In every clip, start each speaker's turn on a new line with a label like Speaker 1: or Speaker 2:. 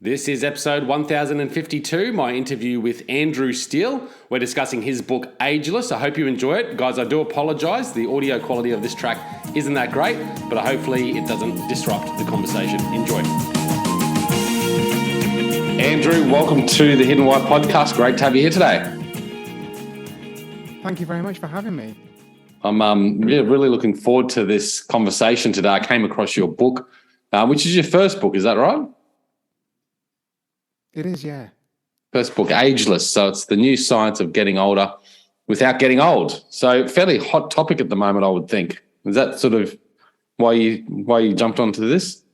Speaker 1: This is episode 1052, my interview with Andrew Steele. We're discussing his book, Ageless. I hope you enjoy it. Guys, I do apologise. The audio quality of this track isn't that great, but hopefully it doesn't disrupt the conversation. Enjoy. Andrew, welcome to the Hidden White podcast. Great to have you here today.
Speaker 2: Thank you very much for having me.
Speaker 1: I'm really looking forward to this conversation today. I came across your book, which is your first book, is that right?
Speaker 2: It is, yeah.
Speaker 1: First book, Ageless. So it's the new science of getting older without getting old. So fairly hot topic at the moment, I would think. Is that sort of why you jumped onto this?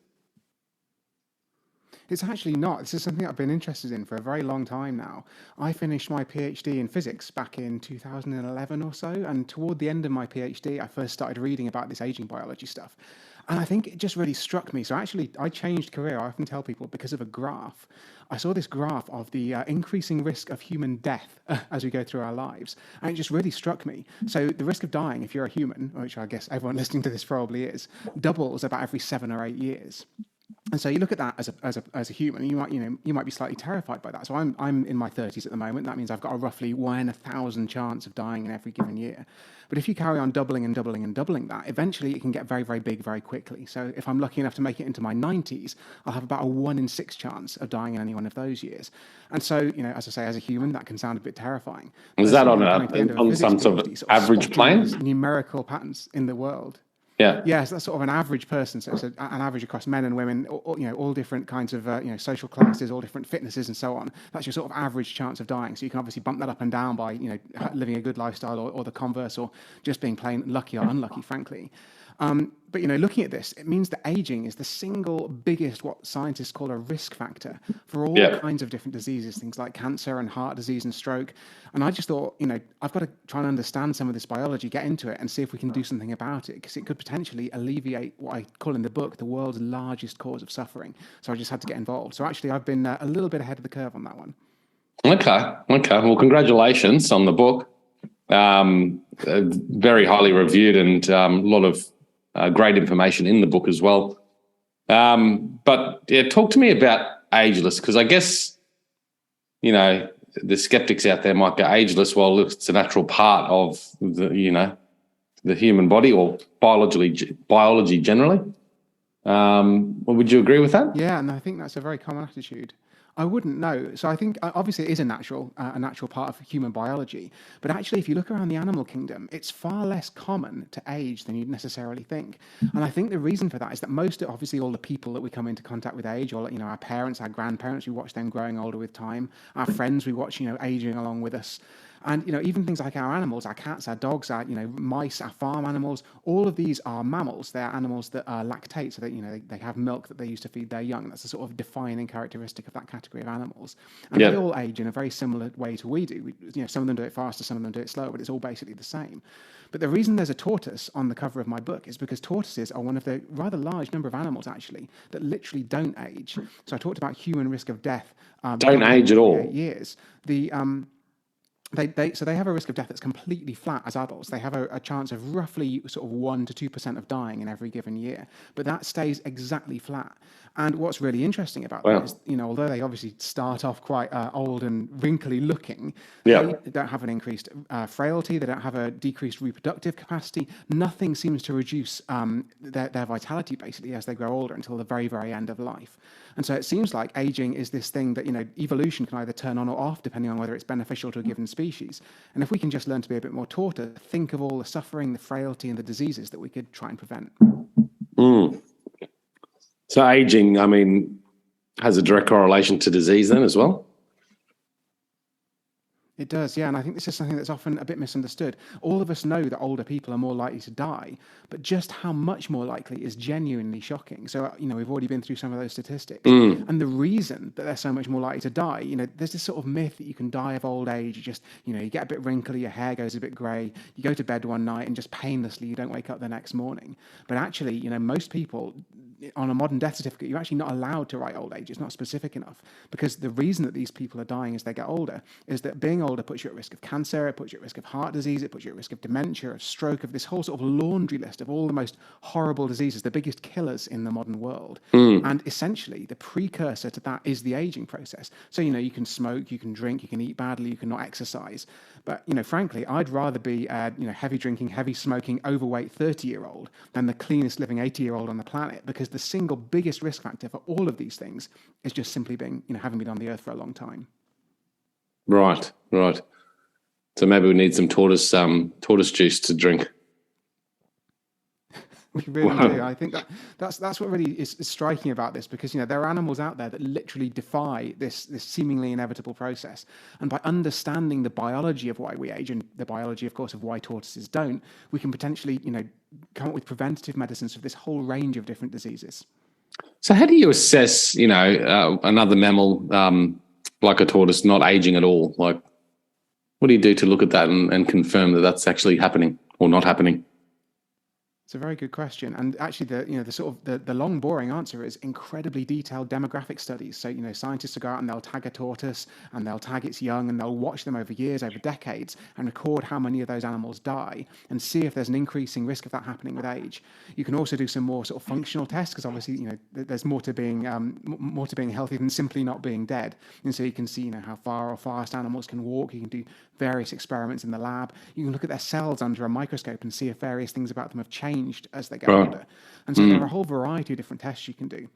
Speaker 2: It's actually not. This is something I've been interested in for a very long time now. I finished my PhD in physics back in 2011 or so, and toward the end of my PhD, I first started reading about this aging biology stuff. And I think it just really struck me. So actually, I changed career. I often tell people because of a graph. I saw this graph of the increasing risk of human death as we go through our lives. And it just really struck me. So the risk of dying, if you're a human, which I guess everyone listening to this probably is, doubles about every 7 or 8 years. And so you look at that as a human, and you might be slightly terrified by that. So I'm in my 30s at the moment. That means I've got a roughly 1 in 1,000 chance of dying in every given year. But if you carry on doubling and doubling and doubling that, eventually it can get very, very big very quickly. So if I'm lucky enough to make it into my 90s, I'll have about a 1 in 6 chance of dying in any one of those years. And so, as I say, as a human, that can sound a bit terrifying.
Speaker 1: Is that on some sort of average plane?
Speaker 2: Numerical patterns in the world.
Speaker 1: Yeah.
Speaker 2: Yes, that's sort of an average person. So it's an average across men and women, all different kinds of social classes, all different fitnesses, and so on. That's your sort of average chance of dying. So you can obviously bump that up and down by living a good lifestyle, or the converse, or just being plain lucky or unlucky, frankly. But looking at this, it means that aging is the single biggest, what scientists call a risk factor for all kinds of different diseases, things like cancer and heart disease and stroke. And I just thought, I've got to try and understand some of this biology, get into it, and see if we can do something about it, because it could potentially alleviate what I call in the book the world's largest cause of suffering. So I just had to get involved. So actually, I've been a little bit ahead of the curve on that one.
Speaker 1: Okay. Well, congratulations on the book. Very highly reviewed, and a lot of great information in the book as well. But yeah, talk to me about ageless, because I guess, the skeptics out there might go, ageless, well, it's a natural part of the human body, or biology generally. Would you agree with that?
Speaker 2: Yeah, and I think that's a very common attitude. I wouldn't know. So I think obviously it is a natural part of human biology. But actually, if you look around the animal kingdom, it's far less common to age than you'd necessarily think. And I think the reason for that is that obviously all the people that we come into contact with age, or our parents, our grandparents, we watch them growing older with time. Our friends, we watch aging along with us. And even things like our animals, our cats, our dogs, our mice, our farm animals, all of these are mammals. They are animals that lactate, so that they have milk that they use to feed their young. That's a sort of defining characteristic of that category of animals. And they all age in a very similar way to we do. Some of them do it faster, some of them do it slower, but it's all basically the same. But the reason there's a tortoise on the cover of my book is because tortoises are one of the rather large number of animals, actually, that literally don't age. So I talked about human risk of death.
Speaker 1: Don't age at all.
Speaker 2: 8 years. They have a risk of death that's completely flat as adults. They have a chance of roughly sort of 1 to 2% of dying in every given year, but that stays exactly flat. And what's really interesting about that is, although they obviously start off quite old and wrinkly looking, they don't have an increased frailty. They don't have a decreased reproductive capacity. Nothing seems to reduce their vitality basically as they grow older until the very, very end of life. And so it seems like aging is this thing that, evolution can either turn on or off depending on whether it's beneficial to a given species. And if we can just learn to be a bit more tortoise, think of all the suffering, the frailty, and the diseases that we could try and prevent.
Speaker 1: So aging, has a direct correlation to disease then as well?
Speaker 2: It does, yeah, and I think this is something that's often a bit misunderstood. All of us know that older people are more likely to die, but just how much more likely is genuinely shocking. So, we've already been through some of those statistics. And the reason that they're so much more likely to die, there's this sort of myth that you can die of old age. You get a bit wrinkly, your hair goes a bit grey, you go to bed one night and just painlessly you don't wake up the next morning. But actually, most people on a modern death certificate, you're actually not allowed to write old age. It's not specific enough, because the reason that these people are dying as they get older is that being older puts you at risk of cancer, it puts you at risk of heart disease, it puts you at risk of dementia, of stroke, of this whole sort of laundry list of all the most horrible diseases, the biggest killers in the modern world. And essentially, the precursor to that is the aging process. So, you can smoke, you can drink, you can eat badly, you can not exercise. But, frankly, I'd rather be heavy drinking, heavy smoking, overweight 30-year-old than the cleanest living 80-year-old on the planet, because the single biggest risk factor for all of these things is just simply being, having been on the earth for a long time.
Speaker 1: Right. So maybe we need some tortoise juice to drink.
Speaker 2: We really do. I think that's what really is striking about this, because there are animals out there that literally defy this seemingly inevitable process. And by understanding the biology of why we age, and the biology, of course, of why tortoises don't, we can potentially come up with preventative medicines for this whole range of different diseases.
Speaker 1: So how do you assess another mammal like a tortoise not aging at all? Like, what do you do to look at that and confirm that that's actually happening or not happening?
Speaker 2: It's a very good question, and actually, the long, boring answer is incredibly detailed demographic studies. So, scientists will go out and they'll tag a tortoise, and they'll tag its young, and they'll watch them over years, over decades, and record how many of those animals die, and see if there's an increasing risk of that happening with age. You can also do some more sort of functional tests, because obviously, there's more to being healthy than simply not being dead. And so you can see, how far or fast animals can walk. You can do various experiments in the lab. You can look at their cells under a microscope and see if various things about them have changed as they get older. And so there are a whole variety of different tests you can do.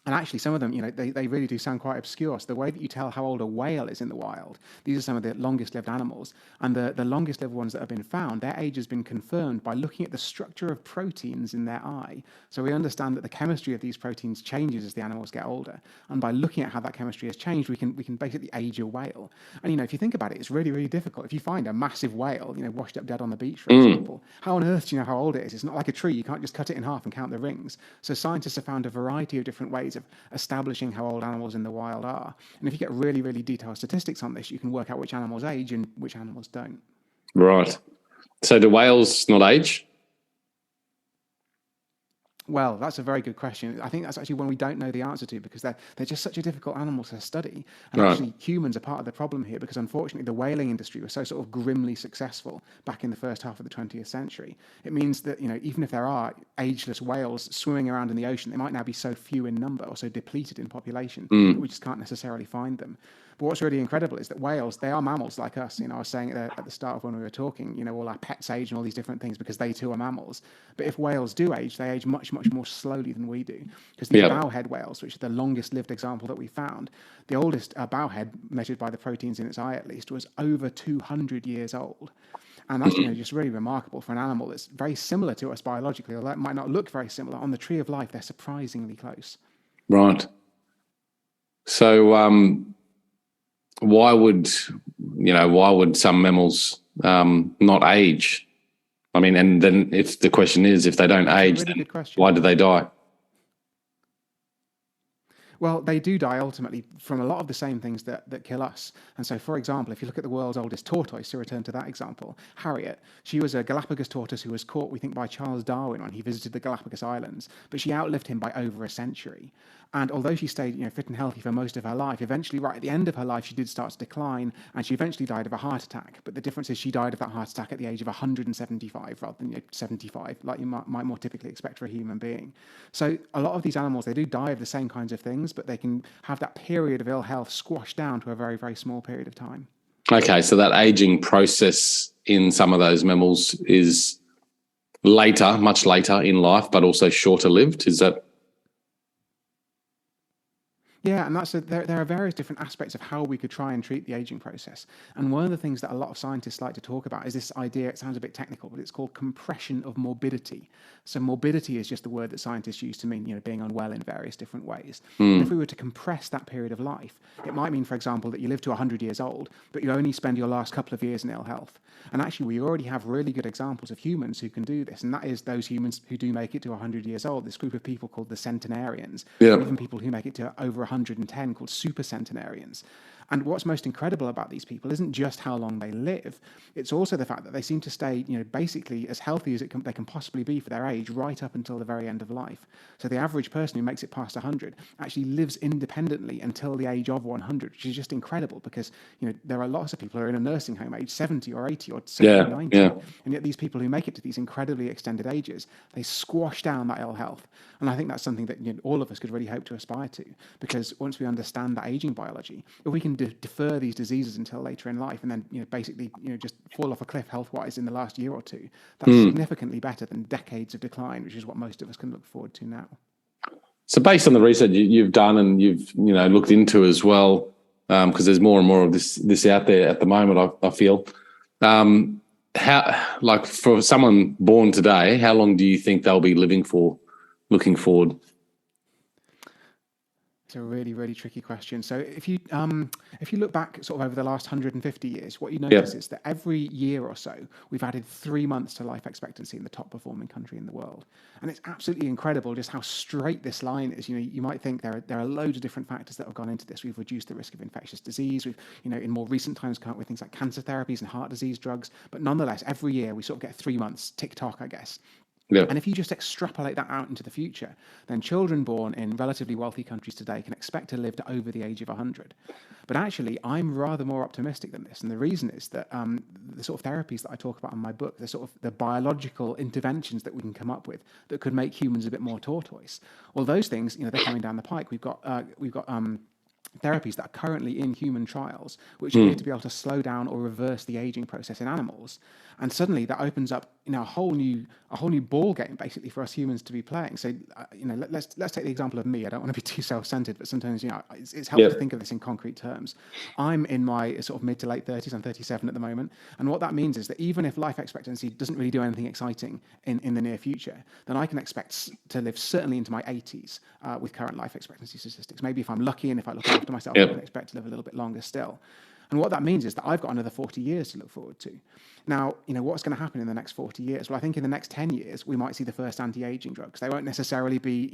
Speaker 2: And actually, some of them, they really do sound quite obscure. So the way that you tell how old a whale is in the wild, these are some of the longest-lived animals. And the longest-lived ones that have been found, their age has been confirmed by looking at the structure of proteins in their eye. So we understand that the chemistry of these proteins changes as the animals get older. And by looking at how that chemistry has changed, we can basically age a whale. And, if you think about it, it's really, really difficult. If you find a massive whale, washed up dead on the beach, for example, how on earth do you know how old it is? It's not like a tree. You can't just cut it in half and count the rings. So scientists have found a variety of different ways of establishing how old animals in the wild are. And if you get really, really detailed statistics on this, you can work out which animals age and which animals don't.
Speaker 1: Right. So do whales not age?
Speaker 2: Well, that's a very good question. I think that's actually one we don't know the answer to, because they're just such a difficult animal to study. And actually, humans are part of the problem here, because unfortunately the whaling industry was so sort of grimly successful back in the first half of the 20th century. It means that, even if there are ageless whales swimming around in the ocean, they might now be so few in number or so depleted in population that we just can't necessarily find them. But what's really incredible is that whales, they are mammals like us. I was saying at the start of when we were talking, all our pets age and all these different things because they too are mammals. But if whales do age, they age much, much more slowly than we do. Because these bowhead whales, which are the longest lived example that we found, the oldest bowhead, measured by the proteins in its eye at least, was over 200 years old. And that's just really remarkable for an animal that's very similar to us biologically, although it might not look very similar. On the tree of life, they're surprisingly close.
Speaker 1: Right. So why would some mammals not age? I mean, and then if the question is, if they don't age, then why do they die?
Speaker 2: Well, they do die ultimately from a lot of the same things that kill us. And so, for example, if you look at the world's oldest tortoise, to return to that example, Harriet, she was a Galapagos tortoise who was caught, we think, by Charles Darwin when he visited the Galapagos Islands, but she outlived him by over a century. And although she stayed, fit and healthy for most of her life, eventually, right at the end of her life, she did start to decline, and she eventually died of a heart attack. But the difference is she died of that heart attack at the age of 175 rather than 75, like you might more typically expect for a human being. So a lot of these animals, they do die of the same kinds of things, but they can have that period of ill health squashed down to a very, very small period of time.
Speaker 1: Okay, so that aging process in some of those mammals is later, much later in life, but also shorter lived. Is that?
Speaker 2: Yeah, and there are various different aspects of how we could try and treat the aging process. And one of the things that a lot of scientists like to talk about is this idea, it sounds a bit technical, but it's called compression of morbidity. So morbidity is just the word that scientists use to mean, being unwell in various different ways. And if we were to compress that period of life, it might mean, for example, that you live to 100 years old, but you only spend your last couple of years in ill health. And actually, we already have really good examples of humans who can do this. And that is those humans who do make it to 100 years old, this group of people called the centenarians, even people who make it to over 110 called supercentenarians. And what's most incredible about these people isn't just how long they live, it's also the fact that they seem to stay, basically as healthy as they can possibly be for their age right up until the very end of life. So the average person who makes it past 100 actually lives independently until the age of 100, which is just incredible because, there are lots of people who are in a nursing home age 70 or 80 or 90. And yet these people who make it to these incredibly extended ages, they squash down that ill health. And I think that's something that all of us could really hope to aspire to, because once we understand that aging biology, if we can defer these diseases until later in life and then basically just fall off a cliff health-wise in the last year or two, that's significantly better than decades of decline, which is what most of us can look forward to now.
Speaker 1: So based on the research you've done and you've looked into as well, because there's more and more of this out there at the moment, I feel, how, like for someone born today, how long do you think they'll be living for, looking forward?
Speaker 2: It's a really, really tricky question. So if you look back sort of over the last 150 years, what you notice is that every year or so, we've added 3 months to life expectancy in the top performing country in the world. And it's absolutely incredible just how straight this line is. You might think there are loads of different factors that have gone into this. We've reduced the risk of infectious disease. We've, in more recent times come up with things like cancer therapies and heart disease drugs. But nonetheless, every year we sort of get 3 months tick-tock, I guess.
Speaker 1: Yeah.
Speaker 2: And if you just extrapolate that out into the future, then children born in relatively wealthy countries today can expect to live to over the age of 100. But actually, I'm rather more optimistic than this. And the reason is that the sort of therapies that I talk about in my book, the biological interventions that we can come up with that could make humans a bit more tortoise. Well, those things, they're coming down the pike. We've got therapies that are currently in human trials, which appear to be able to slow down or reverse the aging process in animals. And suddenly that opens up, a whole new ball game basically for us humans to be playing. So, let's take the example of me. I don't want to be too self-centered, but sometimes, it's helpful to think of this in concrete terms. I'm in my sort of mid to late 30s. I'm 37 at the moment. And what that means is that even if life expectancy doesn't really do anything exciting in the near future, then I can expect to live certainly into my 80s with current life expectancy statistics. Maybe if I'm lucky and if I look after myself, I can expect to live a little bit longer still. And what that means is that I've got another 40 years to look forward to. Now, what's going to happen in the next 40 years? Well, I think in the next 10 years, we might see the first anti-aging drugs. They won't necessarily be,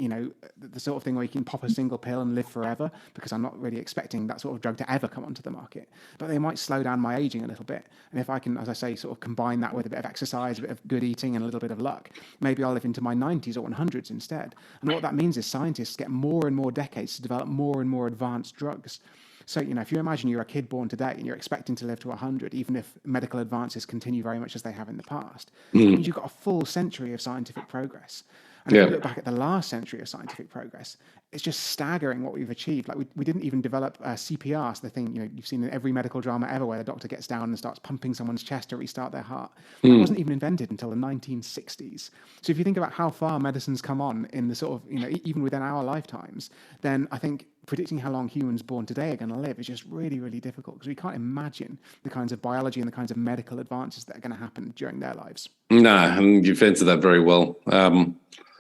Speaker 2: the sort of thing where you can pop a single pill and live forever, because I'm not really expecting that sort of drug to ever come onto the market. But they might slow down my aging a little bit. And if I can, as I say, sort of combine that with a bit of exercise, a bit of good eating, and a little bit of luck, maybe I'll live into my 90s or 100s instead. And what that means is scientists get more and more decades to develop more and more advanced drugs. So, if you imagine you're a kid born today and you're expecting to live to 100, even if medical advances continue very much as they have in the past, that means you've got a full century of scientific progress. And if you look back at the last century of scientific progress, it's just staggering what we've achieved. Like we didn't even develop CPR, so the thing you've seen in every medical drama ever, where the doctor gets down and starts pumping someone's chest to restart their heart. That wasn't even invented until the 1960s. So if you think about how far medicine's come on in the sort of even within our lifetimes, then I think predicting how long humans born today are going to live is just really, really difficult, because we can't imagine the kinds of biology and the kinds of medical advances that are going to happen during their lives.
Speaker 1: No, and you've answered that very well.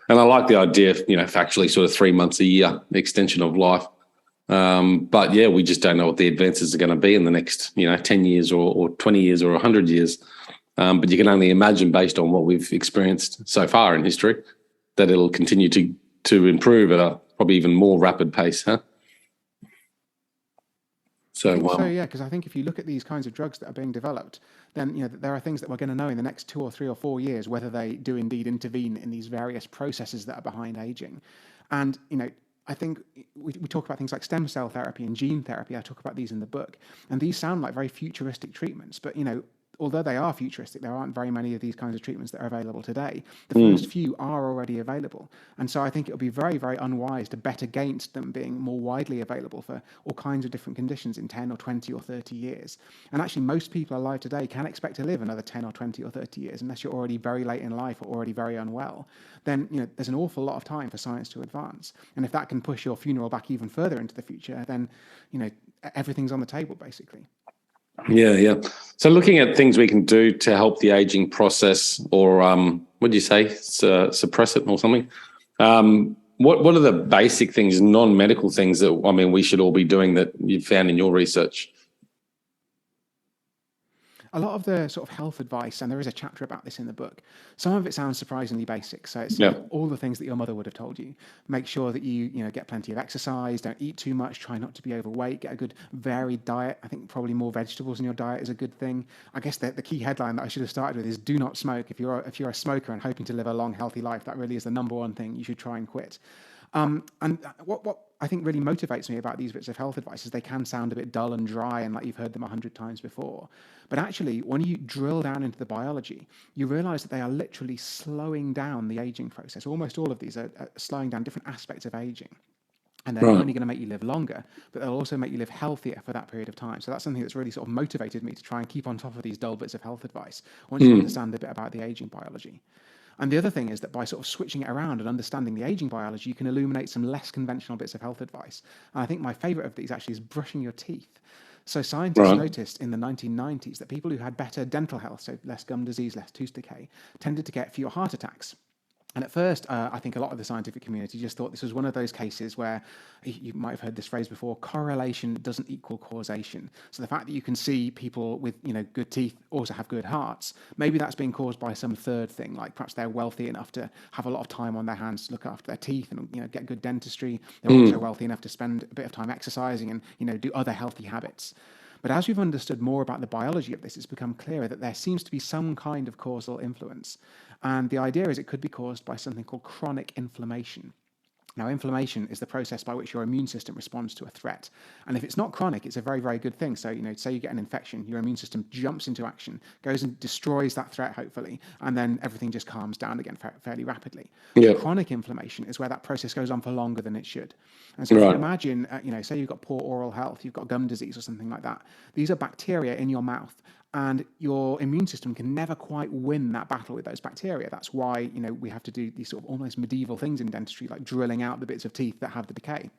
Speaker 1: And I like the idea of, factually sort of 3 months a year extension of life. But yeah, we just don't know what the advances are going to be in the next, 10 years or 20 years or 100 years. But you can only imagine, based on what we've experienced so far in history, that it'll continue to improve at a probably even more rapid pace, huh? So
Speaker 2: yeah, because I think if you look at these kinds of drugs that are being developed, then there are things that we're going to know in the next 2 or 3 or 4 years whether they do indeed intervene in these various processes that are behind aging. And I think we talk about things like stem cell therapy and gene therapy. I talk about these in the book, and these sound like very futuristic treatments, but although they are futuristic, there aren't very many of these kinds of treatments that are available today. The first few are already available. And so I think it would be very, very unwise to bet against them being more widely available for all kinds of different conditions in 10 or 20 or 30 years. And actually, most people alive today can expect to live another 10 or 20 or 30 years, unless you're already very late in life or already very unwell. Then, there's an awful lot of time for science to advance. And if that can push your funeral back even further into the future, then, everything's on the table, basically.
Speaker 1: Yeah. So looking at things we can do to help the aging process, or what do you say, suppress it or something? What are the basic things, non-medical things that we should all be doing that you found in your research?
Speaker 2: a lot of the sort of health advice, and there is a chapter about this in the book, some of it sounds surprisingly basic. So it's
Speaker 1: Yeah.
Speaker 2: all the things that your mother would have told you. Make sure that you get plenty of exercise, don't eat too much, try not to be overweight, get a good varied diet. I think probably more vegetables in your diet is a good thing. I guess the key headline that I should have started with is do not smoke. If you're a smoker and hoping to live a long, healthy life, that really is the number one thing you should try and quit. And what I think really motivates me about these bits of health advice is they can sound a bit dull and dry and like you've heard them 100 times before. But actually, when you drill down into the biology, you realize that they are literally slowing down the aging process. Almost all of these are slowing down different aspects of aging. And they're not only going to make you live longer, but they'll also make you live healthier for that period of time. So that's something that's really sort of motivated me to try and keep on top of these dull bits of health advice once you understand a bit about the aging biology. And the other thing is that by sort of switching it around and understanding the aging biology, you can illuminate some less conventional bits of health advice. And I think my favorite of these actually is brushing your teeth. So scientists noticed in the 1990s that people who had better dental health, so less gum disease, less tooth decay, tended to get fewer heart attacks. And at first, I think a lot of the scientific community just thought this was one of those cases where you might have heard this phrase before, correlation doesn't equal causation. So the fact that you can see people with good teeth also have good hearts, maybe that's being caused by some third thing, like perhaps they're wealthy enough to have a lot of time on their hands to look after their teeth and get good dentistry. They're also wealthy enough to spend a bit of time exercising and do other healthy habits. But as we've understood more about the biology of this, it's become clearer that there seems to be some kind of causal influence. And the idea is it could be caused by something called chronic inflammation. Now, inflammation is the process by which your immune system responds to a threat. And if it's not chronic, it's a very, very good thing. So, say you get an infection, your immune system jumps into action, goes and destroys that threat, hopefully, and then everything just calms down again fairly rapidly.
Speaker 1: Yeah.
Speaker 2: Chronic inflammation is where that process goes on for longer than it should. And so if you imagine, say you've got poor oral health, you've got gum disease or something like that. These are bacteria in your mouth. And your immune system can never quite win that battle with those bacteria. That's why, we have to do these sort of almost medieval things in dentistry, like drilling out the bits of teeth that have the decay.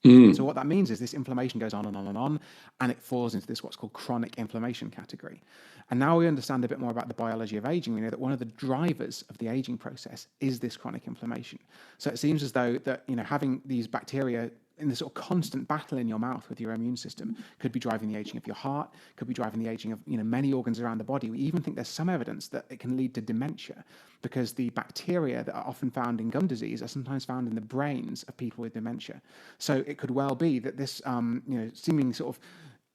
Speaker 2: So what that means is this inflammation goes on and on and on, and it falls into this what's called chronic inflammation category. And now we understand a bit more about the biology of aging. We know that one of the drivers of the aging process is this chronic inflammation. So it seems as though that, having these bacteria in this sort of constant battle in your mouth with your immune system could be driving the aging of your heart, could be driving the aging of many organs around the body. We even think there's some evidence that it can lead to dementia because the bacteria that are often found in gum disease are sometimes found in the brains of people with dementia. So it could well be that this seeming sort of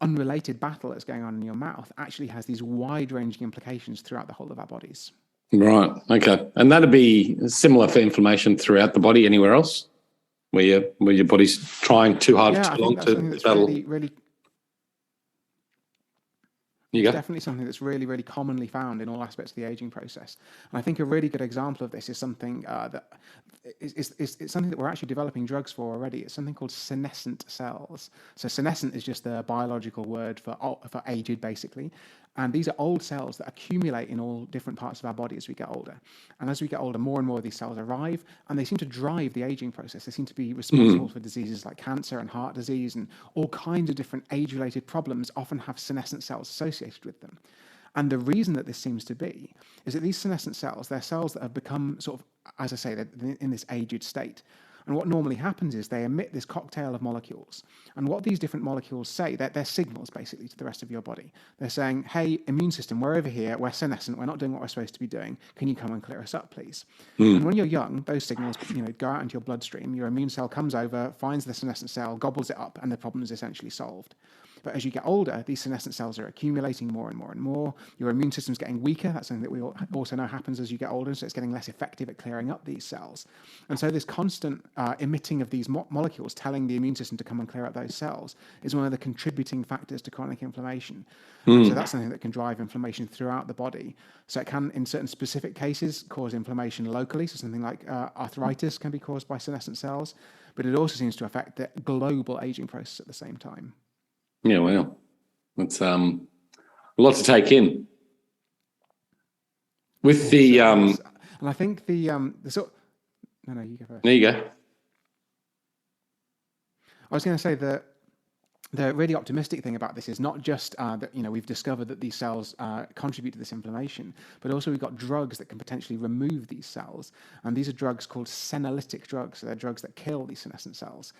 Speaker 2: unrelated battle that's going on in your mouth actually has these wide-ranging implications throughout the whole of our bodies.
Speaker 1: Right. Okay. And that'd be similar for inflammation throughout the body anywhere else? Where your body's trying too hard
Speaker 2: Yeah,
Speaker 1: too
Speaker 2: I
Speaker 1: long
Speaker 2: think that's something that's
Speaker 1: battle.
Speaker 2: really
Speaker 1: You
Speaker 2: It's
Speaker 1: go.
Speaker 2: definitely something that's really, really commonly found in all aspects of the aging process. And I think a really good example of this is something that it's something that we're actually developing drugs for already. It's something called senescent cells. So senescent is just the biological word for aged, basically. And these are old cells that accumulate in all different parts of our body as we get older. And as we get older, more and more of these cells arrive, and they seem to drive the aging process. They seem to be responsible for diseases like cancer and heart disease, and all kinds of different age-related problems often have senescent cells associated with them. And the reason that this seems to be is that these senescent cells, they're cells that have become sort of, as I say, they're in this aged state. And what normally happens is they emit this cocktail of molecules. And what these different molecules say, they're signals basically to the rest of your body. They're saying, hey, immune system, we're over here, we're senescent, we're not doing what we're supposed to be doing. Can you come and clear us up, please? And when you're young, those signals go out into your bloodstream. Your immune cell comes over, finds the senescent cell, gobbles it up, and the problem is essentially solved. But as you get older, these senescent cells are accumulating more and more and more. Your immune system's getting weaker. That's something that we also know happens as you get older, so it's getting less effective at clearing up these cells. And so this constant emitting of these molecules telling the immune system to come and clear up those cells is one of the contributing factors to chronic inflammation. And so that's something that can drive inflammation throughout the body. So it can, in certain specific cases, cause inflammation locally. So something like arthritis can be caused by senescent cells, but it also seems to affect the global aging process at the same time.
Speaker 1: Yeah, well, it's a lot to take in. With the
Speaker 2: and I think the sort. No, you go first.
Speaker 1: there you go.
Speaker 2: I was going to say that the really optimistic thing about this is not just that we've discovered that these cells contribute to this inflammation, but also we've got drugs that can potentially remove these cells, and these are drugs called senolytic drugs. So they're drugs that kill these senescent cells,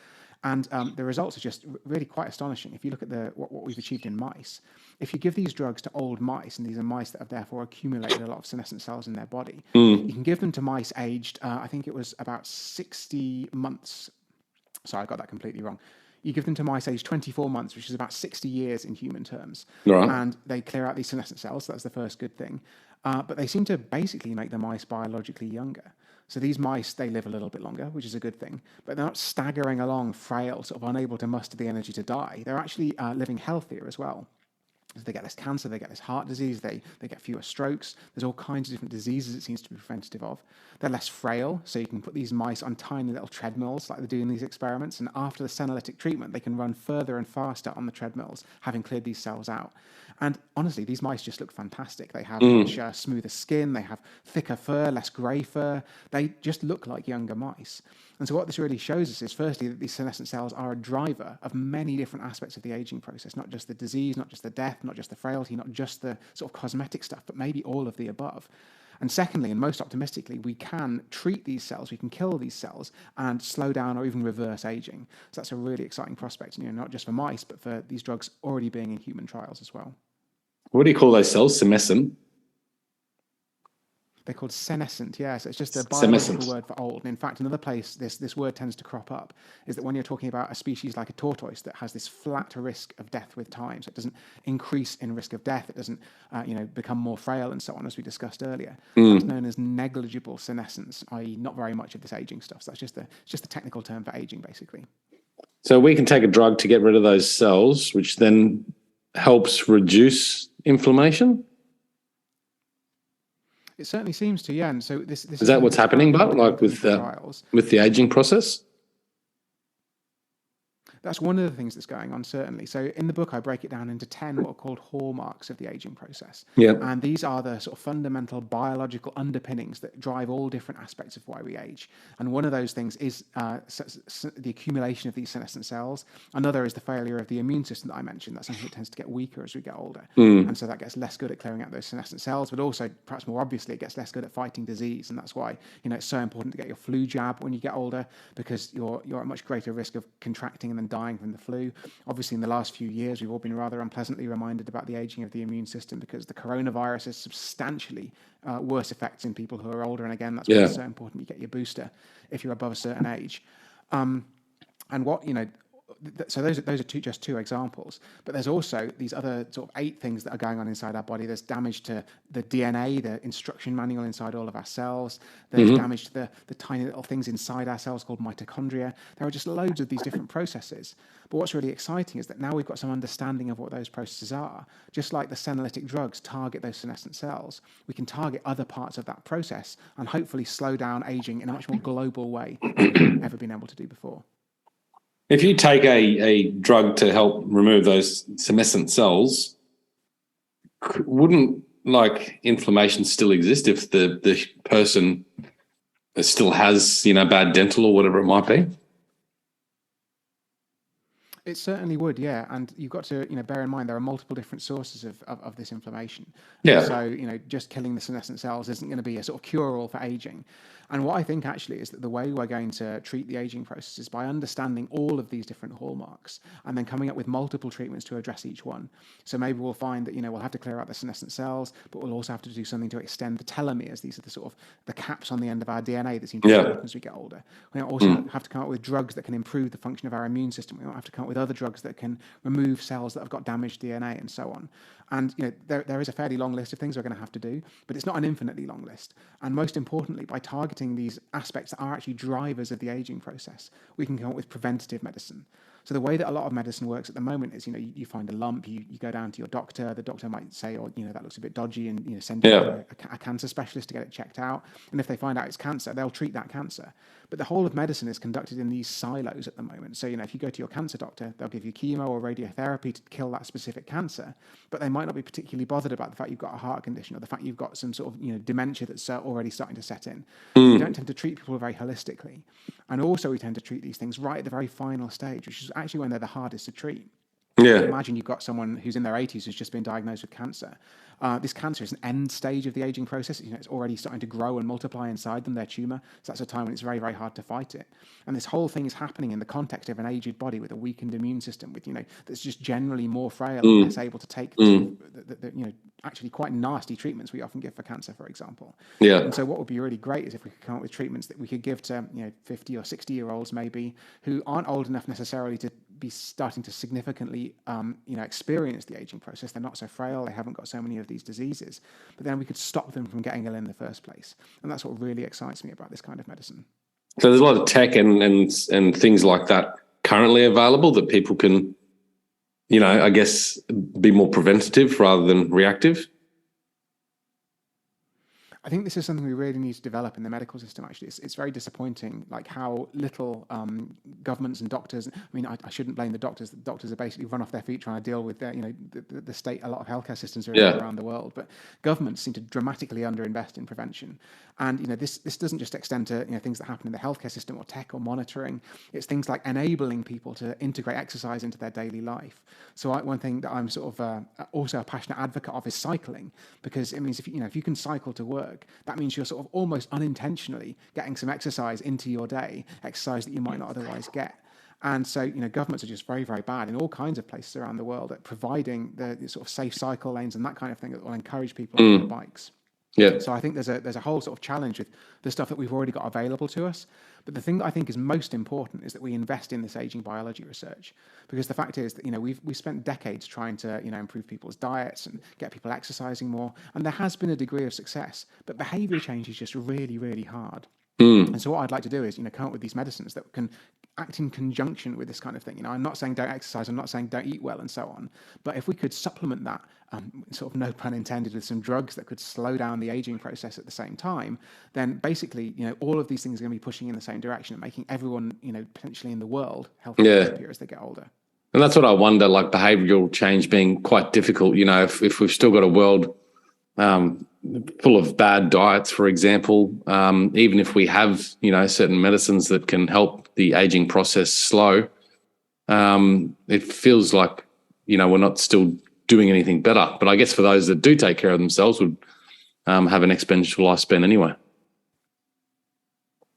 Speaker 2: and the results are just really quite astonishing. If you look at what we've achieved in mice, if you give these drugs to old mice, and these are mice that have therefore accumulated a lot of senescent cells in their body, you can give them to mice aged, I think it was about 60 months. Sorry, I got that completely wrong. You give them to mice aged 24 months, which is about 60 years in human terms.
Speaker 1: Right.
Speaker 2: And they clear out these senescent cells. So that's the first good thing. But they seem to basically make the mice biologically younger. So these mice, they live a little bit longer, which is a good thing. But they're not staggering along frail, sort of unable to muster the energy to die. They're actually living healthier as well. So they get less cancer, they get less heart disease, they get fewer strokes. There's all kinds of different diseases it seems to be preventative of. They're less frail, so you can put these mice on tiny little treadmills like they do in these experiments, and after the senolytic treatment, they can run further and faster on the treadmills, having cleared these cells out. And honestly, these mice just look fantastic. They have much smoother skin, they have thicker fur, less grey fur. They just look like younger mice. And so what this really shows us is, firstly, that these senescent cells are a driver of many different aspects of the aging process, not just the disease, not just the death, not just the frailty, not just the sort of cosmetic stuff, but maybe all of the above. And secondly, and most optimistically, we can treat these cells, we can kill these cells and slow down or even reverse aging. So that's a really exciting prospect, not just for mice, but for these drugs already being in human trials as well.
Speaker 1: What do you call those cells? Senescent?
Speaker 2: They're called senescent, yes. It's just a
Speaker 1: Senescent.
Speaker 2: biological word for old. And in fact, another place this word tends to crop up is that when you're talking about a species like a tortoise that has this flat risk of death with time, so it doesn't increase in risk of death, it doesn't become more frail and so on, as we discussed earlier. That's known as negligible senescence, i.e. not very much of this aging stuff. So that's just the technical term for aging, basically.
Speaker 1: So we can take a drug to get rid of those cells, which then helps reduce inflammation?
Speaker 2: It certainly seems to, yeah. And so this
Speaker 1: is that what's happening, but like with the aging process?
Speaker 2: That's one of the things that's going on, certainly. So in the book, I break it down into 10 what are called hallmarks of the aging process.
Speaker 1: Yeah.
Speaker 2: And these are the sort of fundamental biological underpinnings that drive all different aspects of why we age. And one of those things is the accumulation of these senescent cells. Another is the failure of the immune system that I mentioned. That's something that tends to get weaker as we get older. And so that gets less good at clearing out those senescent cells, but also, perhaps more obviously, it gets less good at fighting disease. And that's why, it's so important to get your flu jab when you get older, because you're at much greater risk of contracting and then dying from the flu. Obviously, in the last few years, we've all been rather unpleasantly reminded about the aging of the immune system, because the coronavirus has substantially worse effects in people who are older. And again, that's why it's so important you get your booster if you're above a certain age. And what, so those are just two examples, but there's also these other sort of 8 things that are going on inside our body. There's damage to the DNA, the instruction manual inside all of our cells. There's damage to the tiny little things inside our cells called mitochondria. There are just loads of these different processes. But what's really exciting is that now we've got some understanding of what those processes are. Just like the senolytic drugs target those senescent cells, we can target other parts of that process and hopefully slow down aging in a much more global way than we've ever been able to do before.
Speaker 1: If you take a drug to help remove those senescent cells, wouldn't inflammation still exist if the person still has bad dental or whatever it might be?
Speaker 2: It certainly would, yeah. And you've got to, bear in mind there are multiple different sources of this inflammation.
Speaker 1: Yeah.
Speaker 2: So, just killing the senescent cells isn't going to be a sort of cure-all for aging. And what I think actually is that the way we're going to treat the aging process is by understanding all of these different hallmarks and then coming up with multiple treatments to address each one. So maybe we'll find that, we'll have to clear out the senescent cells, but we'll also have to do something to extend the telomeres. These are the sort of the caps on the end of our DNA that seem to shorten as we get older. We also have to come up with drugs that can improve the function of our immune system. We don't have to come up with other drugs that can remove cells that have got damaged DNA and so on. And there is a fairly long list of things we're going to have to do, but it's not an infinitely long list. And most importantly, by targeting these aspects that are actually drivers of the aging process, we can come up with preventative medicine. So the way that a lot of medicine works at the moment is, you find a lump, you go down to your doctor, the doctor might say, that looks a bit dodgy, and send you to a cancer specialist to get it checked out. And if they find out it's cancer, they'll treat that cancer. But the whole of medicine is conducted in these silos at the moment. So, if you go to your cancer doctor, they'll give you chemo or radiotherapy to kill that specific cancer, but they might not be particularly bothered about the fact you've got a heart condition or the fact you've got some sort of, dementia that's already starting to set in. We don't tend to treat people very holistically. And also we tend to treat these things right at the very final stage, which is actually when they're the hardest to treat.
Speaker 1: Yeah.
Speaker 2: Imagine you've got someone who's in their 80s who's just been diagnosed with cancer. This cancer is an end stage of the aging process. It's already starting to grow and multiply inside them, their tumor. So that's a time when it's very, very hard to fight it. And this whole thing is happening in the context of an aged body with a weakened immune system, with that's just generally more frail and less able to take the actually quite nasty treatments we often give for cancer, for example.
Speaker 1: Yeah.
Speaker 2: And so what would be really great is if we could come up with treatments that we could give to 50 or 60-year-olds maybe, who aren't old enough necessarily to be starting to significantly experience the aging process. They're not so frail, they haven't got so many of these diseases, but then we could stop them from getting ill in the first place. And that's what really excites me about this kind of medicine.
Speaker 1: So there's a lot of tech and things like that currently available that people can, I guess, be more preventative rather than reactive.
Speaker 2: I think this is something we really need to develop in the medical system, actually. It's very disappointing, like how little governments and doctors, I mean, I shouldn't blame the doctors. The doctors are basically run off their feet trying to deal with their, the state, a lot of healthcare systems are around the world, but governments seem to dramatically underinvest in prevention. And, this doesn't just extend to, things that happen in the healthcare system or tech or monitoring. It's things like enabling people to integrate exercise into their daily life. So one thing that I'm sort of also a passionate advocate of is cycling, because it means if you can cycle to work, that means you're sort of almost unintentionally getting some exercise into your day, exercise that you might not otherwise get. And so, governments are just very, very bad in all kinds of places around the world at providing the sort of safe cycle lanes and that kind of thing that will encourage people on their bikes.
Speaker 1: Yeah.
Speaker 2: So I think there's a whole sort of challenge with the stuff that we've already got available to us. But the thing that I think is most important is that we invest in this aging biology research, because the fact is that we've spent decades trying to improve people's diets and get people exercising more, and there has been a degree of success, but behavior change is just really, really hard. And so what I'd like to do is come up with these medicines that can act in conjunction with this kind of thing. I'm not saying don't exercise, I'm not saying don't eat well and so on, but if we could supplement that, sort of no pun intended, with some drugs that could slow down the aging process at the same time, then basically all of these things are going to be pushing in the same direction and making everyone potentially in the world healthier and happier as they get older.
Speaker 1: And that's what I wonder, like behavioural change being quite difficult. If we've still got a world full of bad diets, for example, even if we have, certain medicines that can help the aging process slow, it feels like, we're not still doing anything better. But I guess for those that do take care of themselves would have an exponential lifespan anyway.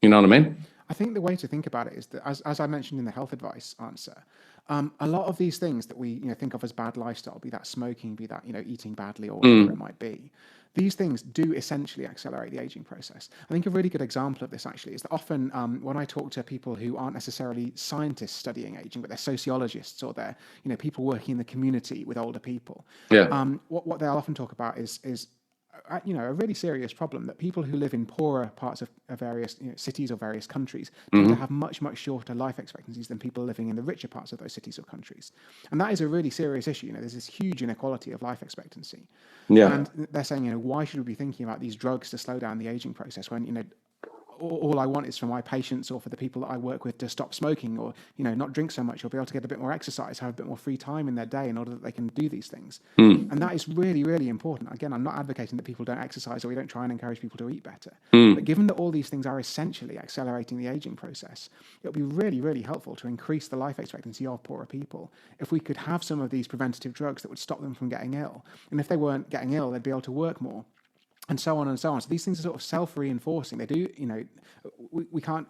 Speaker 1: You know what I mean?
Speaker 2: I think the way to think about it is that, as I mentioned in the health advice answer, a lot of these things that we think of as bad lifestyle, be that smoking, be that eating badly or whatever it might be, these things do essentially accelerate the aging process. I think a really good example of this actually is that often when I talk to people who aren't necessarily scientists studying aging, but they're sociologists or they're people working in the community with older people, what they'll often talk about is a really serious problem, that people who live in poorer parts of various cities or various countries tend to have much, much shorter life expectancies than people living in the richer parts of those cities or countries. And that is a really serious issue. There's this huge inequality of life expectancy. Yeah. And they're saying, why should we be thinking about these drugs to slow down the aging process when, all I want is for my patients or for the people that I work with to stop smoking or, not drink so much or be able to get a bit more exercise, have a bit more free time in their day in order that they can do these things. And that is really, really important. Again, I'm not advocating that people don't exercise or we don't try and encourage people to eat better. But given that all these things are essentially accelerating the aging process, it would be really, really helpful to increase the life expectancy of poorer people if we could have some of these preventative drugs that would stop them from getting ill. And if they weren't getting ill, they'd be able to work more. And so on and so on. So these things are sort of self-reinforcing. They do, we can't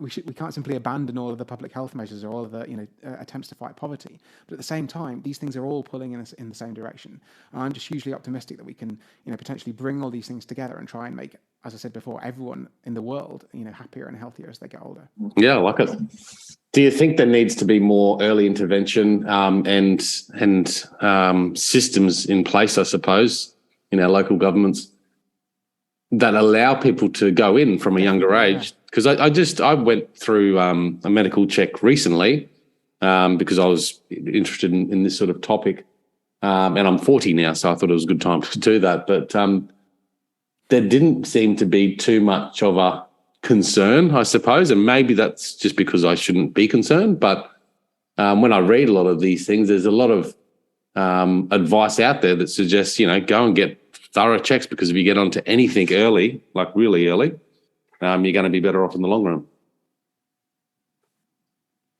Speaker 2: simply abandon all of the public health measures or all of the, attempts to fight poverty. But at the same time, these things are all pulling in the same direction. And I'm just hugely optimistic that we can, potentially bring all these things together and try and make, as I said before, everyone in the world, happier and healthier as they get older.
Speaker 1: Yeah, I like it. Do you think there needs to be more early intervention and systems in place, I suppose, in our local governments, that allow people to go in from a younger age? Because I went through a medical check recently because I was interested in this sort of topic, and I'm 40 now, so I thought it was a good time to do that. But there didn't seem to be too much of a concern, I suppose, and maybe that's just because I shouldn't be concerned. But when I read a lot of these things, there's a lot of advice out there that suggests, go and get thorough checks, because if you get onto anything early, like really early, you're going to be better off in the long run.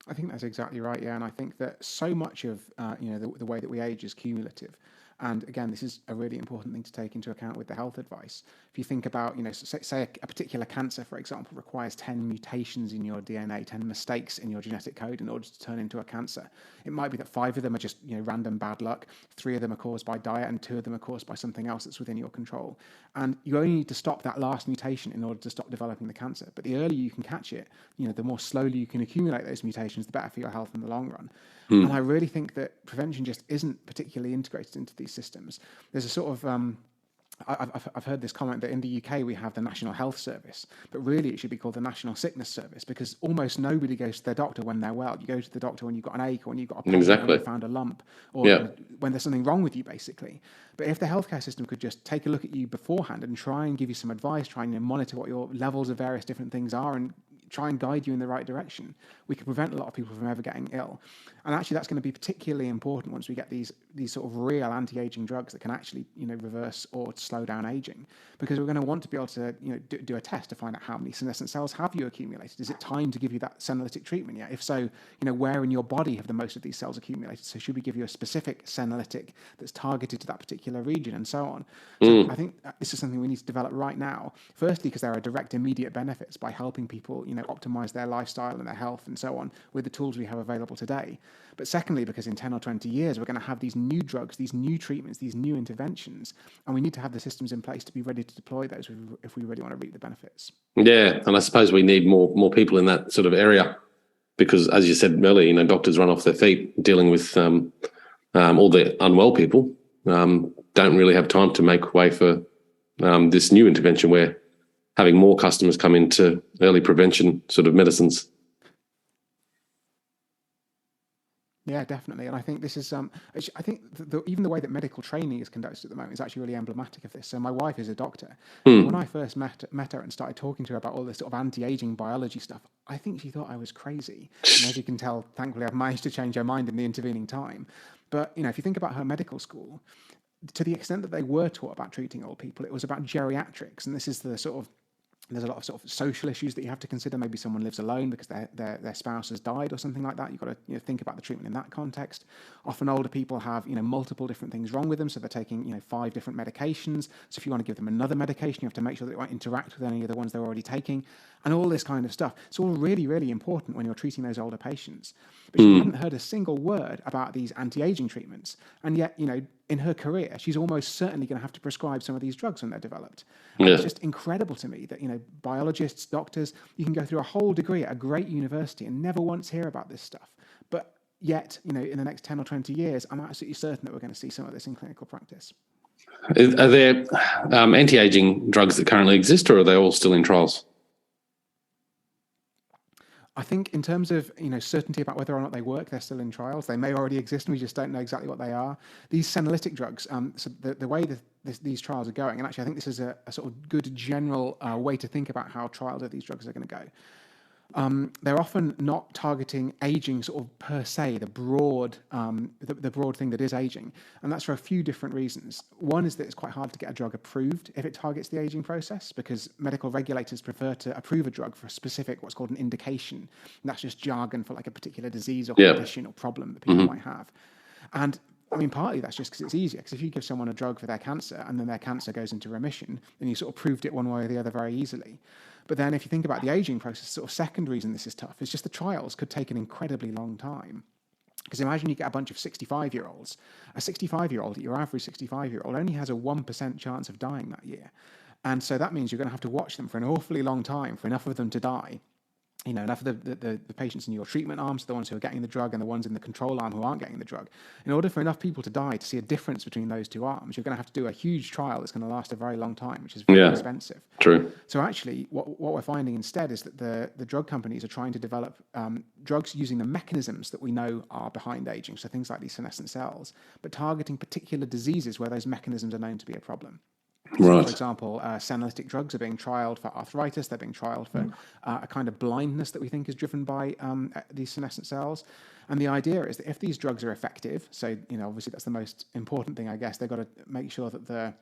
Speaker 2: I think that's exactly right. Yeah, and I think that so much of the way that we age is cumulative. And again, this is a really important thing to take into account with the health advice. If you think about, say a particular cancer, for example, requires 10 mutations in your DNA, 10 mistakes in your genetic code in order to turn into a cancer. It might be that 5 of them are just, random bad luck, 3 of them are caused by diet, and 2 of them are caused by something else that's within your control. And you only need to stop that last mutation in order to stop developing the cancer. But the earlier you can catch it, the more slowly you can accumulate those mutations, the better for your health in the long run. And I really think that prevention just isn't particularly integrated into these systems. There's a sort of I've heard this comment that in the UK we have the National Health Service, but really it should be called the National Sickness Service, because almost nobody goes to their doctor when they're well. You go to the doctor when you've got an ache, or when you've got a pain, or when you found a lump, or when there's something wrong with you, basically. But if the healthcare system could just take a look at you beforehand and try and give you some advice, try and monitor what your levels of various different things are, and try and guide you in the right direction, we could prevent a lot of people from ever getting ill. And actually, that's going to be particularly important once we get these sort of real anti-aging drugs that can actually, reverse or slow down aging, because we're going to want to be able to, do a test to find out how many senescent cells have you accumulated. Is it time to give you that senolytic treatment yet? If so, where in your body have the most of these cells accumulated? So should we give you a specific senolytic that's targeted to that particular region, and so on? So I think this is something we need to develop right now. Firstly, because there are direct, immediate benefits by helping people, optimize their lifestyle and their health and so on with the tools we have available today. But secondly, because in 10 or 20 years, we're going to have these new drugs, these new treatments, these new interventions, and we need to have the systems in place to be ready to deploy those if we really want to reap the benefits.
Speaker 1: Yeah, and I suppose we need more people in that sort of area, because, as you said earlier, doctors run off their feet dealing with all the unwell people, don't really have time to make way for this new intervention where having more customers come into early prevention sort of medicines.
Speaker 2: Yeah, definitely. And I think this is, I think even the way that medical training is conducted at the moment is actually really emblematic of this. So my wife is a doctor. When I first met her and started talking to her about all this sort of anti-aging biology stuff, I think she thought I was crazy. And as you can tell, thankfully, I've managed to change her mind in the intervening time. But, if you think about her medical school, to the extent that they were taught about treating old people, it was about geriatrics. And this is the sort of, there's a lot of sort of social issues that you have to consider. Maybe someone lives alone because their spouse has died or something like that. You've got to think about the treatment in that context. Often older people have multiple different things wrong with them, so they're taking 5 different medications. So if you want to give them another medication, you have to make sure that it won't interact with any of the ones they're already taking, and all this kind of stuff. It's all really, really important when you're treating those older patients. But she hadn't heard a single word about these anti-aging treatments, and yet in her career, she's almost certainly going to have to prescribe some of these drugs when they're developed. And it's just incredible to me that, biologists, doctors, you can go through a whole degree at a great university and never once hear about this stuff. But yet, in the next 10 or 20 years, I'm absolutely certain that we're going to see some of this in clinical practice.
Speaker 1: Are there anti-aging drugs that currently exist, or are they all still in trials?
Speaker 2: I think in terms of certainty about whether or not they work, they're still in trials. They may already exist, and we just don't know exactly what they are. These senolytic drugs, so the way that these trials are going, and actually I think this is a sort of good general way to think about how trials of these drugs are going to go. They're often not targeting aging sort of per se, the broad thing that is aging. And that's for a few different reasons. One is that it's quite hard to get a drug approved if it targets the aging process, because medical regulators prefer to approve a drug for a specific, what's called an indication. And that's just jargon for like a particular disease or condition or problem that people might have. And I mean, partly that's just because it's easier, because if you give someone a drug for their cancer and then their cancer goes into remission, then you sort of proved it one way or the other very easily. But then if you think about the aging process, sort of second reason this is tough is just the trials could take an incredibly long time. Because imagine you get a bunch of 65-year-olds. A 65-year-old, your average 65-year-old, only has a 1% chance of dying that year. And so that means you're going to have to watch them for an awfully long time for enough of them to die. Enough of the patients in your treatment arms, the ones who are getting the drug, and the ones in the control arm who aren't getting the drug. In order for enough people to die to see a difference between those two arms, you're going to have to do a huge trial that's going to last a very long time, which is very expensive.
Speaker 1: True.
Speaker 2: So actually, what we're finding instead is that the drug companies are trying to develop drugs using the mechanisms that we know are behind aging, so things like these senescent cells, but targeting particular diseases where those mechanisms are known to be a problem. So, for example, senolytic drugs are being trialled for arthritis. They're being trialled for a kind of blindness that we think is driven by these senescent cells. And the idea is that if these drugs are effective, so, obviously that's the most important thing, I guess, they've got to make sure that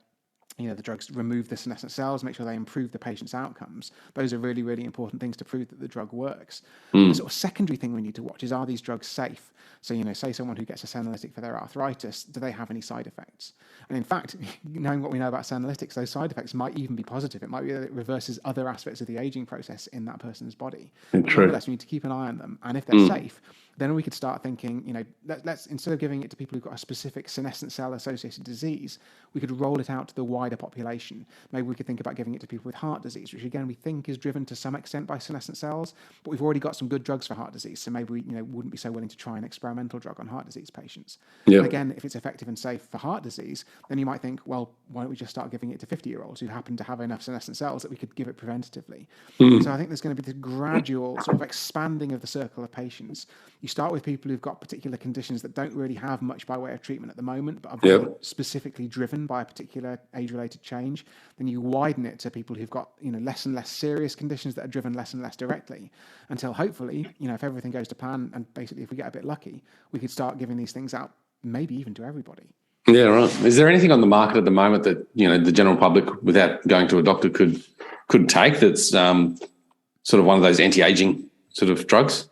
Speaker 2: the drugs remove the senescent cells, make sure they improve the patient's outcomes. Those are really, really important things to prove that the drug works. The sort of secondary thing we need to watch is, are these drugs safe? So, say someone who gets a senolytic for their arthritis, do they have any side effects? And in fact, knowing what we know about senolytics, those side effects might even be positive. It might be that it reverses other aspects of the aging process in that person's body. Nonetheless, we need to keep an eye on them. And if they're safe, then we could start thinking, let's instead of giving it to people who've got a specific senescent cell associated disease, we could roll it out to the wider population. Maybe we could think about giving it to people with heart disease, which again we think is driven to some extent by senescent cells, but we've already got some good drugs for heart disease, so maybe we wouldn't be so willing to try an experimental drug on heart disease patients. And again, if it's effective and safe for heart disease, then you might think, well, why don't we just start giving it to 50-year-olds who happen to have enough senescent cells that we could give it preventatively? So I think there's going to be this gradual sort of expanding of the circle of patients. You start with people who've got particular conditions that don't really have much by way of treatment at the moment, but are very specifically driven by a particular age-related change. Then you widen it to people who've got less and less serious conditions that are driven less and less directly, until hopefully, if everything goes to plan, and basically if we get a bit lucky, we could start giving these things out maybe even to everybody.
Speaker 1: Yeah, right. Is there anything on the market at the moment that the general public, without going to a doctor, could take that's sort of one of those anti-aging sort of drugs?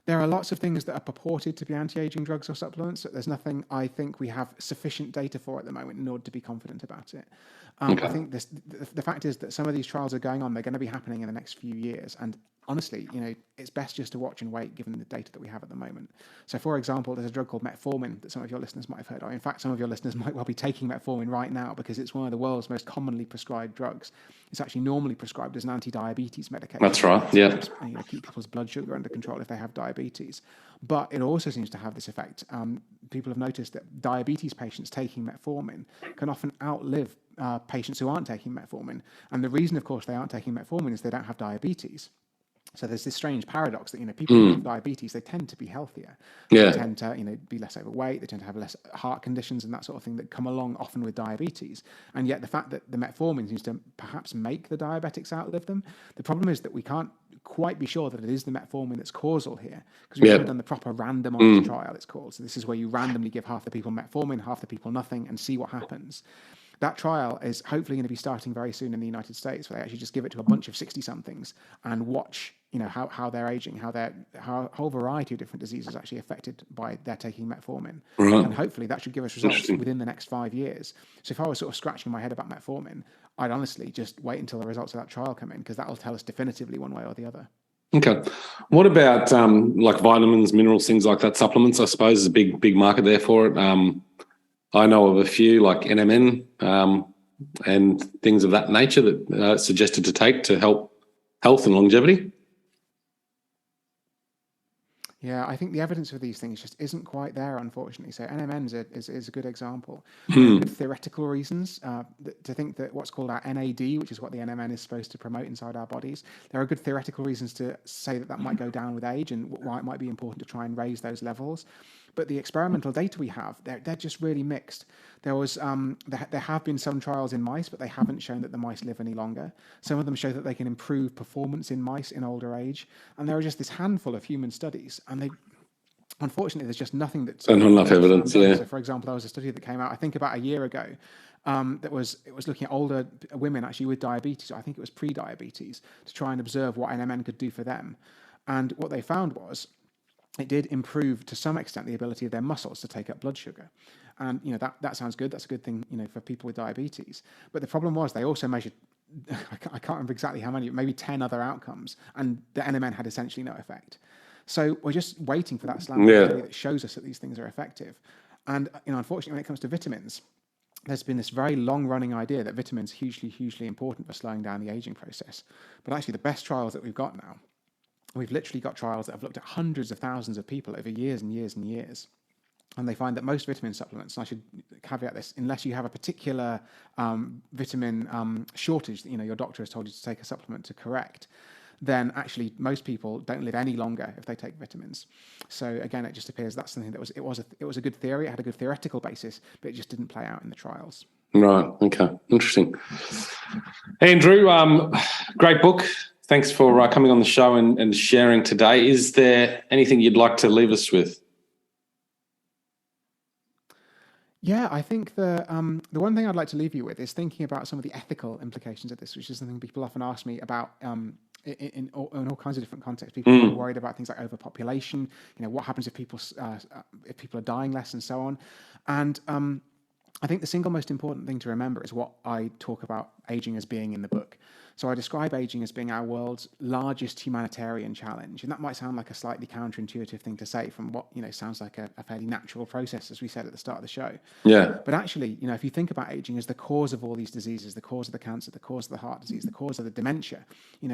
Speaker 2: There are lots of things that are purported to be anti-aging drugs or supplements, but there's nothing I think we have sufficient data for at the moment in order to be confident about it. I think the fact is that some of these trials are going on. They're going to be happening in the next few years. And honestly, it's best just to watch and wait given the data that we have at the moment. So, for example, there's a drug called metformin that some of your listeners might have heard of. In fact, some of your listeners might well be taking metformin right now because it's one of the world's most commonly prescribed drugs. It's actually normally prescribed as an anti-diabetes medication.
Speaker 1: That's right, yeah.
Speaker 2: Keep people's blood sugar under control if they have diabetes. But it also seems to have this effect. People have noticed that diabetes patients taking metformin can often outlive patients who aren't taking metformin. And the reason, of course, they aren't taking metformin is they don't have diabetes. So there's this strange paradox that people who have diabetes, they tend to be healthier. They tend to be less overweight. They tend to have less heart conditions and that sort of thing that come along often with diabetes. And yet the fact that the metformin seems to perhaps make the diabetics outlive them. The problem is that we can't quite be sure that it is the metformin that's causal here, because we haven't done the proper randomized trial, it's called. So this is where you randomly give half the people metformin, half the people nothing, and see what happens. That trial is hopefully going to be starting very soon in the United States, where they actually just give it to a bunch of 60-somethings and watch, how they're aging, how a whole variety of different diseases are actually affected by their taking metformin. And hopefully that should give us results within the next 5 years. So if I was sort of scratching my head about metformin, I'd honestly just wait until the results of that trial come in, because that will tell us definitively one way or the other.
Speaker 1: Okay. What about like vitamins, minerals, things like that? Supplements, I suppose, is a big market there for it. I know of a few like NMN and things of that nature that are suggested to take to help health and longevity.
Speaker 2: Yeah, I think the evidence for these things just isn't quite there, unfortunately. So NMN is a good example. There are good theoretical reasons to think that what's called our NAD, which is what the NMN is supposed to promote inside our bodies, there are good theoretical reasons to say that might go down with age and why it might be important to try and raise those levels. But the experimental data we have, they're just really mixed. There have been some trials in mice, but they haven't shown that the mice live any longer. Some of them show that they can improve performance in mice in older age. And there are just this handful of human studies. And unfortunately, there's just nothing that's...
Speaker 1: And not enough evidence,
Speaker 2: So, for example, there was a study that came out, I think about a year ago, it was looking at older women actually with diabetes. I think it was pre-diabetes, to try and observe what NMN could do for them. And what they found was it did improve to some extent the ability of their muscles to take up blood sugar. And, that sounds good. That's a good thing, for people with diabetes. But the problem was they also measured, I can't remember exactly how many, maybe 10 other outcomes, and the NMN had essentially no effect. So we're just waiting for that study that shows us that these things are effective. And, unfortunately, when it comes to vitamins, there's been this very long-running idea that vitamins are hugely, hugely important for slowing down the aging process. But actually, the best trials that we've got now, we've literally got trials that have looked at hundreds of thousands of people over years and years and years. And they find that most vitamin supplements, and I should caveat this, unless you have a particular vitamin shortage that your doctor has told you to take a supplement to correct, then actually most people don't live any longer if they take vitamins. So again, it just appears that's something that it was a good theory, it had a good theoretical basis, but it just didn't play out in the trials.
Speaker 1: Right. Okay. Interesting. Andrew, great book. Thanks for coming on the show and sharing today. Is there anything you'd like to leave us with?
Speaker 2: Yeah, I think the one thing I'd like to leave you with is thinking about some of the ethical implications of this, which is something people often ask me about in all kinds of different contexts. People are worried about things like overpopulation. What happens if people are dying less, and so on. And I think the single most important thing to remember is what I talk about aging as being in the book. So I describe aging as being our world's largest humanitarian challenge. And that might sound like a slightly counterintuitive thing to say from what, sounds like a fairly natural process, as we said at the start of the show.
Speaker 1: Yeah.
Speaker 2: But actually, if you think about aging as the cause of all these diseases, the cause of the cancer, the cause of the heart disease, the cause of the dementia,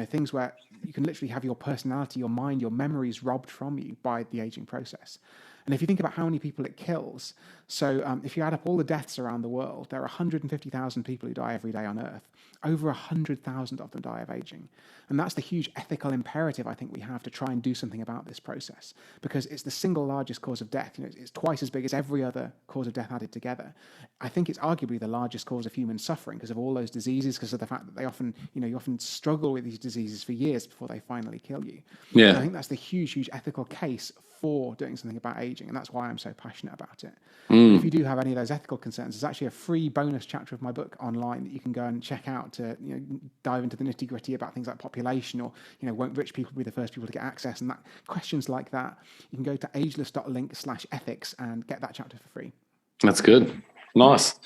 Speaker 2: things where you can literally have your personality, your mind, your memories robbed from you by the aging process. And if you think about how many people it kills, so if you add up all the deaths around the world, there are 150,000 people who die every day on Earth. Over 100,000 of them die of aging. And that's the huge ethical imperative I think we have to try and do something about this process, because it's the single largest cause of death. It's twice as big as every other cause of death added together. I think it's arguably the largest cause of human suffering because of all those diseases, because of the fact that they often, you often struggle with these diseases for years before they finally kill you.
Speaker 1: Yeah.
Speaker 2: And I think that's the huge ethical case for doing something about aging, and that's why I'm so passionate about it. If you do have any of those ethical concerns, there's actually a free bonus chapter of my book online that you can go and check out to dive into the nitty-gritty about things like population, or won't rich people be the first people to get access, and that questions like that. You can go to ageless.link/ethics and get that chapter for free.
Speaker 1: That's good. Nice.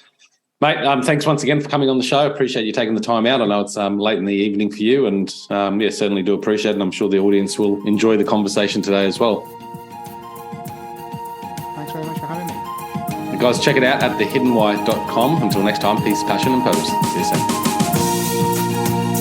Speaker 1: Mate, thanks once again for coming on the show. Appreciate you taking the time out. I know it's late in the evening for you, and certainly do appreciate it, and I'm sure the audience will enjoy the conversation today as well.
Speaker 2: Thanks very much for having me.
Speaker 1: You guys, check it out at thehiddenwhy.com. Until next time, peace, passion, and purpose. See you soon.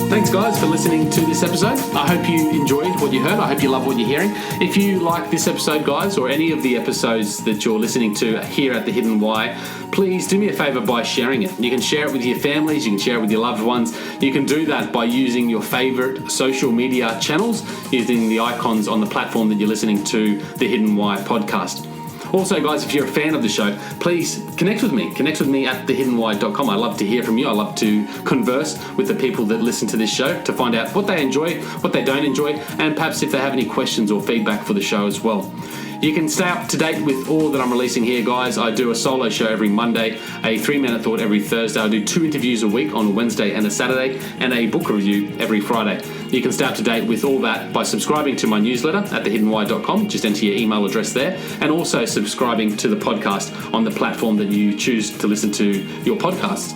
Speaker 1: Thanks, guys, for listening to this episode. I hope you enjoyed what you heard. I hope you love what you're hearing. If you like this episode, guys, or any of the episodes that you're listening to here at The Hidden Why, please do me a favor by sharing it. You can share it with your families. You can share it with your loved ones. You can do that by using your favorite social media channels, using the icons on the platform that you're listening to The Hidden Why podcast. Also, guys, if you're a fan of the show, please connect with me. Connect with me at thehiddenwhy.com. I love to hear from you. I love to converse with the people that listen to this show to find out what they enjoy, what they don't enjoy, and perhaps if they have any questions or feedback for the show as well. You can stay up to date with all that I'm releasing here, guys. I do a solo show every Monday, a 3-minute thought every Thursday. I do 2 interviews a week on a Wednesday and a Saturday, and a book review every Friday. You can stay up to date with all that by subscribing to my newsletter at thehiddenwhy.com. Just enter your email address there, and also subscribing to the podcast on the platform that you choose to listen to your podcasts.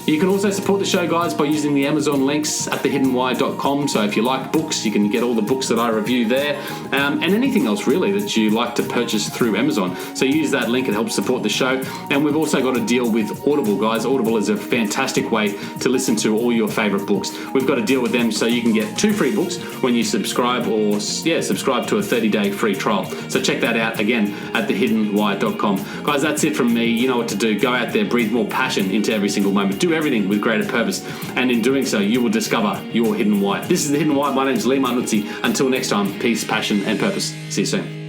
Speaker 1: You can also support the show, guys, by using the Amazon links at thehiddenwhy.com. So if you like books, you can get all the books that I review there, and anything else really that you like to purchase through Amazon. So use that link, it helps support the show. And we've also got a deal with Audible, guys. Audible is a fantastic way to listen to all your favorite books. We've got a deal with them so you can get 2 free books when you subscribe, or subscribe to a 30-day free trial. So check that out again at thehiddenwhy.com. Guys, that's it from me. You know what to do. Go out there, breathe more passion into every single moment. Do everything with greater purpose, and in doing so you will discover your hidden why. This is The Hidden Why. My name is Lee Marnuzzi. Until next time, peace, passion, and purpose. See you soon.